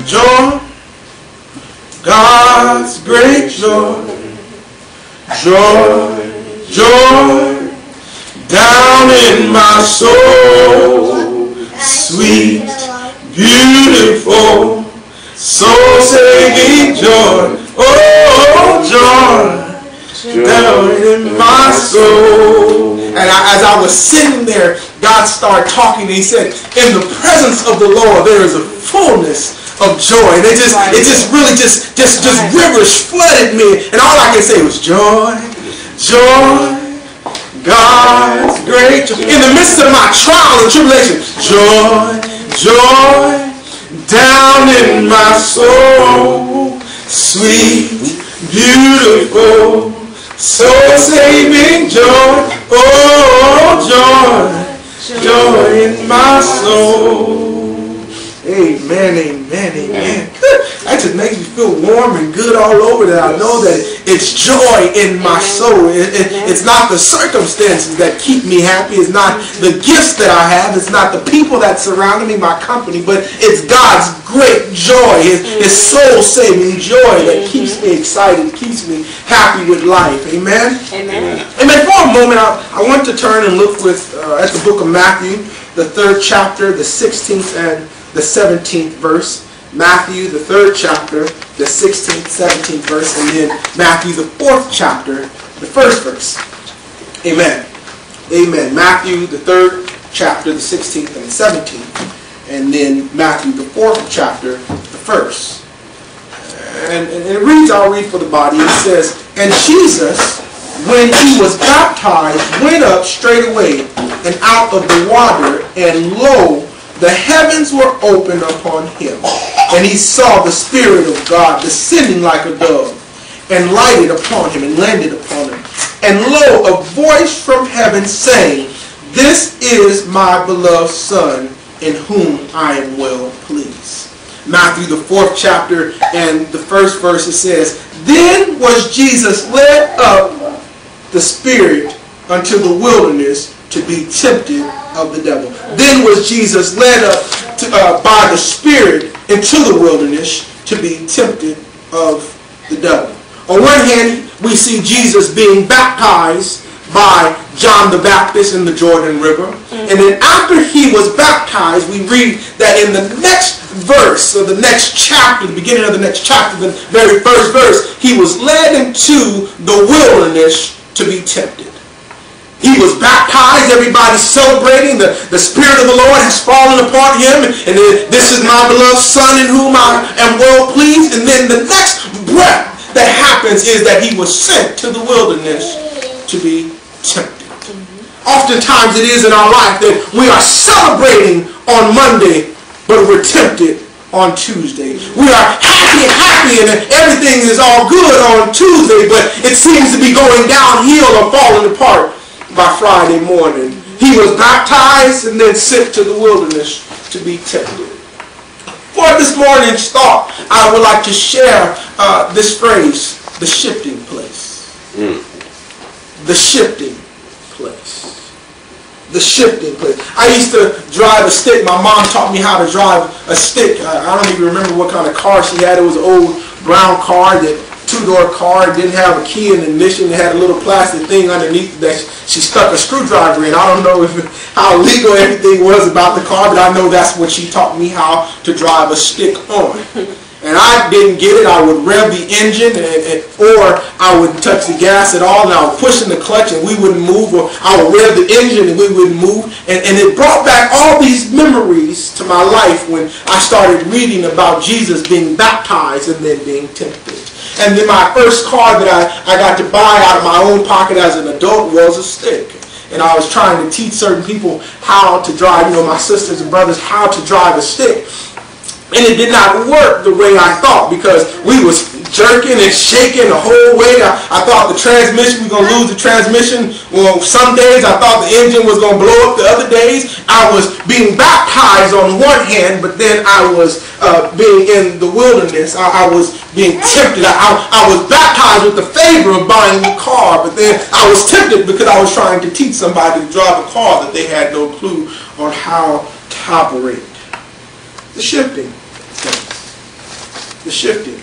Joy, God's great joy. Joy, joy, down in my soul. Sweet, beautiful, soul-saving joy. Oh, joy, down in my soul. And as I was sitting there, God started talking, and he said, in the presence of the Lord there is a fullness of joy. And it just rivers flooded me, and all I could say was joy, joy, God's great joy. In the midst of my trial and tribulation, joy, joy, down in my soul. Sweet, beautiful, soul-saving joy. Oh, joy, joy in my soul. Amen, amen, amen. That just makes me feel warm and good all over, that I know that it's joy in my soul. It's not the circumstances that keep me happy. It's not the gifts that I have. It's not the people that surround me, my company, but it's God's great joy, his soul-saving joy that keeps me excited, keeps me happy with life. Amen? Amen. Amen. For a moment, I want to turn and look at the book of Matthew, the 3rd chapter, the 16th and the 17th verse. Matthew, the 3rd chapter, the 16th, 17th verse, and then Matthew, the 4th chapter, the 1st verse. Amen. Amen. Matthew, the 3rd chapter, the 16th and the 17th, and then Matthew, the 4th chapter, the 1st. And it reads, I'll read for the body. It says, and Jesus, when he was baptized, went up straightway and out of the water, and lo, the heavens were opened upon him, and he saw the Spirit of God descending like a dove, and lighted upon him, and landed upon him. And lo, a voice from heaven saying, this is my beloved Son, in whom I am well pleased. Matthew, the 4th chapter, and the 1st verse, it says, then was Jesus led up the Spirit unto the wilderness to be tempted of the devil. Then was Jesus led up by the Spirit into the wilderness to be tempted of the devil. On one hand, we see Jesus being baptized by John the Baptist in the Jordan River. And then after he was baptized, we read that in the next verse, or the next chapter, the beginning of the next chapter, the very first verse, he was led into the wilderness to be tempted. He was baptized, everybody celebrating, the Spirit of the Lord has fallen upon him, and this is my beloved Son in whom I am well pleased. And then the next breath that happens is that he was sent to the wilderness to be tempted. Oftentimes it is in our life that we are celebrating on Monday, but we're tempted on Tuesday. We are happy, and everything is all good on Tuesday, but it seems to be going downhill or falling apart by Friday morning. He was baptized and then sent to the wilderness to be tempted. For this morning's thought, I would like to share this phrase, the shifting place. The shifting place. The shifting place. I used to drive a stick. My mom taught me how to drive a stick. I don't even remember what kind of car she had. It was an old brown car, that two-door car. It didn't have a key in the ignition. It had a little plastic thing underneath that she stuck a screwdriver in. I don't know how legal everything was about the car, but I know that's what she taught me how to drive a stick on. And I didn't get it. I would rev the engine, or I wouldn't touch the gas at all, and I would push in the clutch and we wouldn't move, or I would rev the engine and we wouldn't move. And it brought back all these memories to my life when I started reading about Jesus being baptized and then being tempted. And then my first car that I got to buy out of my own pocket as an adult was a stick. And I was trying to teach certain people how to drive, my sisters and brothers, how to drive a stick. And it did not work the way I thought, because we was jerking and shaking the whole way. I thought the transmission, we were going to lose the transmission. Well, some days I thought the engine was going to blow up. The other days I was being baptized on one hand, but then I was being in the wilderness. I was being tempted. I was baptized with the favor of buying a car, but then I was tempted because I was trying to teach somebody to drive a car that they had no clue on how to operate. The shifting place. the shifting.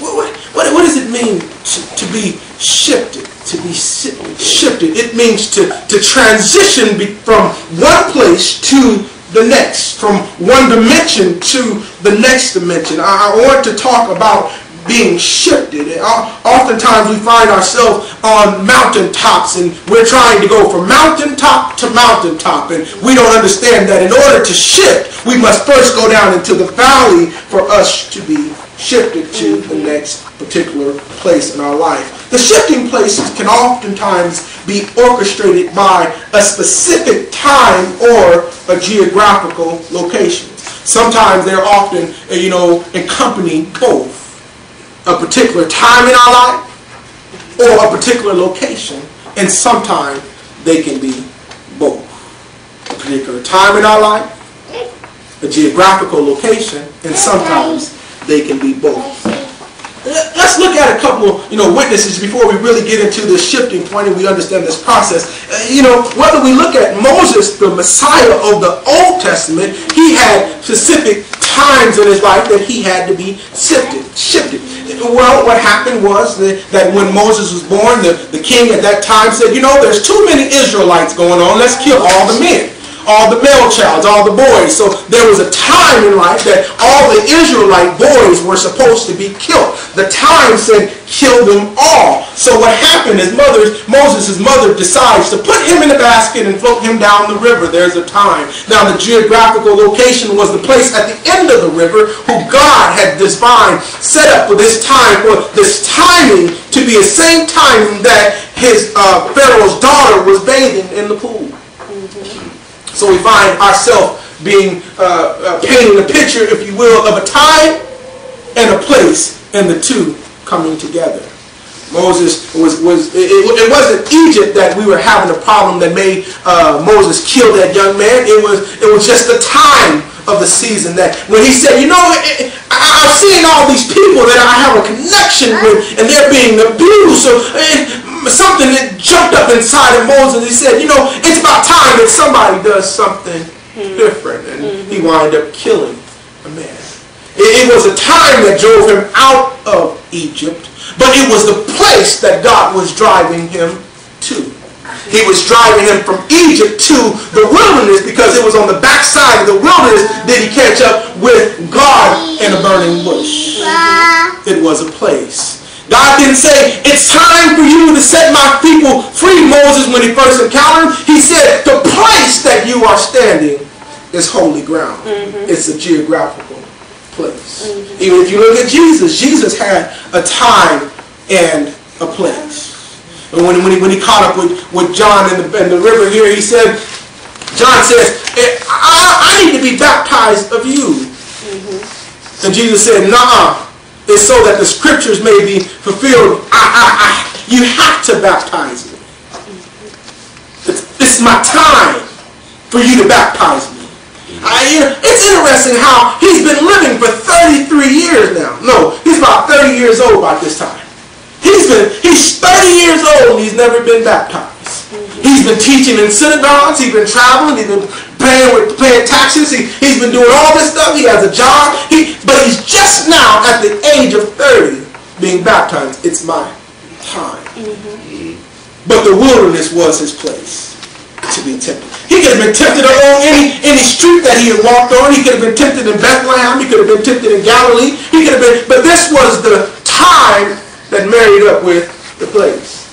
What does it mean to be shifted? To be shifted. It means to transition from one place to the next, from one dimension to the next dimension. I want to talk about being shifted. Oftentimes we find ourselves on mountaintops and we're trying to go from mountaintop to mountaintop, and we don't understand that in order to shift, we must first go down into the valley for us to be shifted to the next particular place in our life. The shifting places can oftentimes be orchestrated by a specific time or a geographical location. Sometimes they're often, accompany both. A particular time in our life or a particular location, and sometimes they can be both. A particular time in our life, a geographical location, and sometimes they can be both. Let's look at a couple, witnesses before we really get into this shifting point and we understand this process. Whether we look at Moses, the Messiah of the Old Testament, he had specific times in his life that he had to be shifted. Well, what happened was that when Moses was born, the king at that time said, there's too many Israelites going on. Let's kill all the men, all the male childs, all the boys. So there was a time in life that all the Israelite boys were supposed to be killed. The time said, kill them all. So what happened is Moses' mother decides to put him in a basket and float him down the river. There's a time. Now the geographical location was the place at the end of the river who God had defined, set up for this time, for this timing to be the same time that his Pharaoh's daughter was bathing in the pool. So we find ourselves being painting a picture, if you will, of a time and a place, and the two coming together. Moses it wasn't Egypt that we were having a problem that made Moses kill that young man. It was just the time of the season that when he said, I'm seeing all these people that I have a connection with and they're being abused. So something that jumped up inside of Moses. He said, it's about time that somebody does something different. And he wound up killing a man. It was a time that drove him out of Egypt, but it was the place that God was driving him to. He was driving him from Egypt to the wilderness because it was on the backside of the wilderness that he catch up with God in a burning bush. It was a place. God didn't say, it's time for you to set my people free, Moses, when he first encountered him. He said, the place that you are standing is holy ground. It's a geographical place. Even if you look at Jesus, Jesus had a time and a place. And when he caught up with John in the river here, he said, John says, I need to be baptized of you. And Jesus said, nah. It's so that the scriptures may be fulfilled. You have to baptize me. It's my time for you to baptize me. It's interesting how he's been living for 33 years now. No, he's about 30 years old by this time. He's 30 years old and he's never been baptized. He's been teaching in synagogues. He's been traveling. He's been paying taxes. He's been doing all this stuff. He has a job. But he's just now at the age of 30 being baptized. It's my time. But the wilderness was his place to be tempted. He could have been tempted along any street that he had walked on. He could have been tempted in Bethlehem. He could have been tempted in Galilee. But this was the time that married up with the place.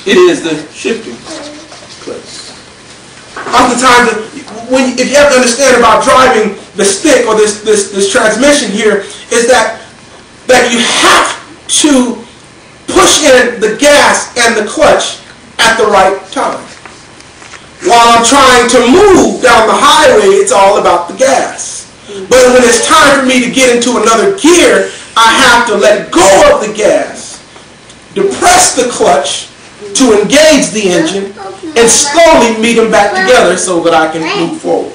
It is the shifting place. Oftentimes, if you have to understand about driving the stick or this transmission here, is that you have to push in the gas and the clutch at the right time. While I'm trying to move down the highway, it's all about the gas. But when it's time for me to get into another gear, I have to let go of the gas, depress the clutch to engage the engine, and slowly meet them back together so that I can move forward.